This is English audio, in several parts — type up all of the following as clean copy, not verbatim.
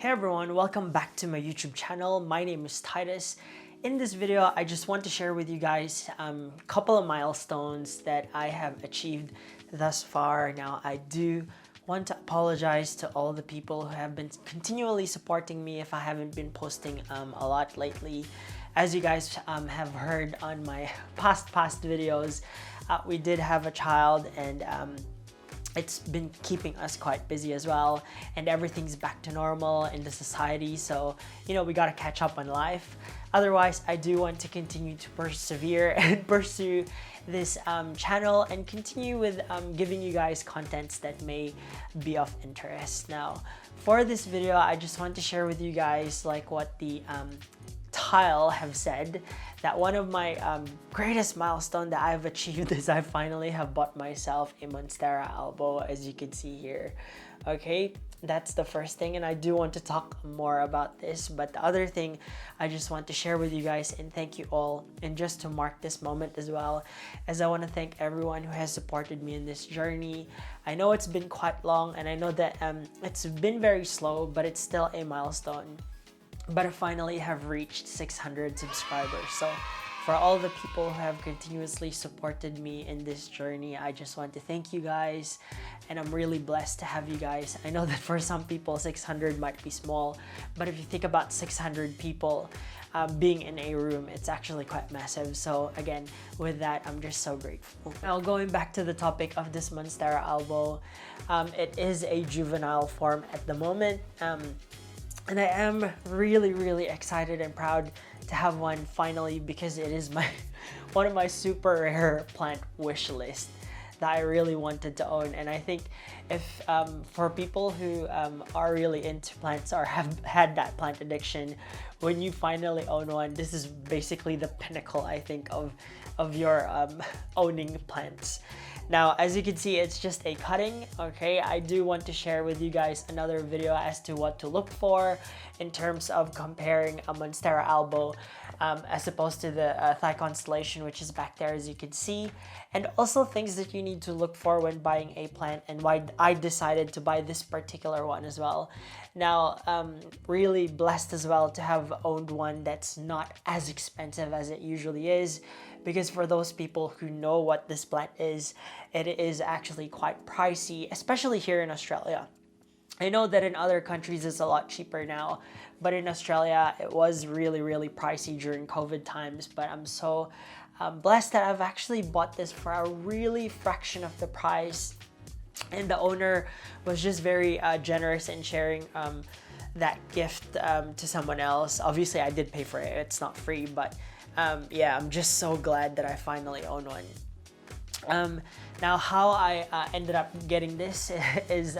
Hey everyone, welcome back to my YouTube channel. My name is Titus. In this video, I just want to share with you guys a couple of milestones that I have achieved thus far. Now, I do want to apologize to all the people who have been continually supporting me if I haven't been posting a lot lately. As you guys have heard on my past videos, we did have a child, and it's been keeping us quite busy as well, and everything's back to normal in the society, so we got to catch up on life. Otherwise, I do want to continue to persevere and pursue this channel and continue with giving you guys contents that may be of interest. Now, for this video, I just want to share with you guys like what the Tile have said, that one of my greatest milestone that I've achieved is I finally have bought myself a Monstera Albo, as you can see here. Okay, that's the first thing, and I do want to talk more about this, but the other thing I just want to share with you guys and thank you all, and just to mark this moment as well, as I want to thank everyone who has supported me in this journey. I know it's been quite long, and I know that it's been very slow, but it's still a milestone. But I finally have reached 600 subscribers. So for all the people who have continuously supported me in this journey, I just want to thank you guys, and I'm really blessed to have you guys. I know that for some people 600 might be small, but if you think about 600 people being in a room, it's actually quite massive. So again, with that, I'm just so grateful. Now, going back to the topic of this Monstera Albo, it is a juvenile form at the moment. And I am really excited and proud to have one finally, because it is one of my super rare plant wish list that I really wanted to own. And I think if for people who are really into plants or have had that plant addiction, when you finally own one, this is basically the pinnacle, I think, of your owning plants. Now, as you can see, it's just a cutting, okay? I do want to share with you guys another video as to what to look for in terms of comparing a Monstera Albo as opposed to the Thigh Constellation, which is back there, as you can see, and also things that you need to look for when buying a plant, and why I decided to buy this particular one as well. Now, really blessed as well to have owned one that's not as expensive as it usually is, because for those people who know what this plant is, it is actually quite pricey, especially here in Australia. I know that in other countries it's a lot cheaper now, but in Australia it was really pricey during COVID times. But I'm so blessed that I've actually bought this for a really fraction of the price, and the owner was just very generous in sharing that gift to someone else. Obviously I did pay for it, it's not free, but yeah, I'm just so glad that I finally own one. Now, how I ended up getting this is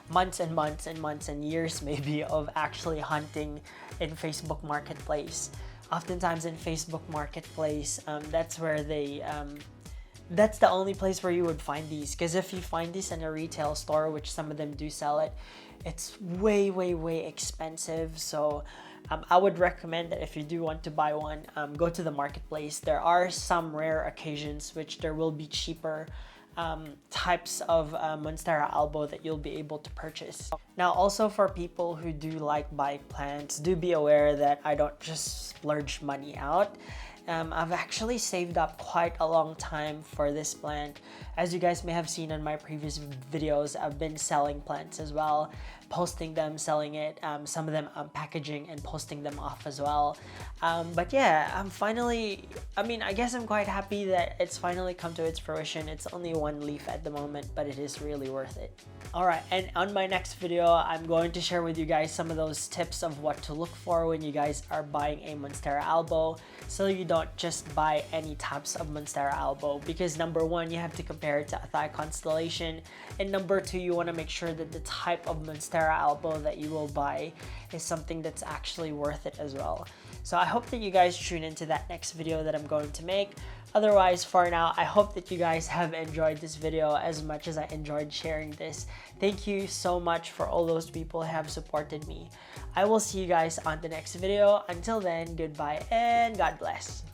months and years maybe of actually hunting in Facebook Marketplace. Oftentimes in Facebook Marketplace, that's where that's the only place where you would find these, because if you find these in a retail store, which some of them do sell it, it's way expensive. So I would recommend that if you do want to buy one, go to the marketplace. There are some rare occasions which there will be cheaper types of Monstera Albo that you'll be able to purchase. Now, also for people who do like buying plants, do be aware that I don't just splurge money out. I've actually saved up quite a long time for this plant. As you guys may have seen in my previous videos, I've been selling plants as well, posting them, selling it, some of them packaging and posting them off as well. But yeah, I guess I'm quite happy that it's finally come to its fruition. It's only one leaf at the moment, but it is really worth it. Alright, and on my next video, I'm going to share with you guys some of those tips of what to look for when you guys are buying a Monstera Albo, so you don't just buy any types of Monstera Albo, because number one, you have to compare it to a Thigh Constellation, and number two, you want to make sure that the type of Monstera Albo that you will buy is something that's actually worth it as well. So I hope that you guys tune into that next video that I'm going to make. Otherwise, for now, I hope that you guys have enjoyed this video as much as I enjoyed sharing this. Thank you so much for all those people who have supported me. I will see you guys on the next video. Until then, goodbye and God bless.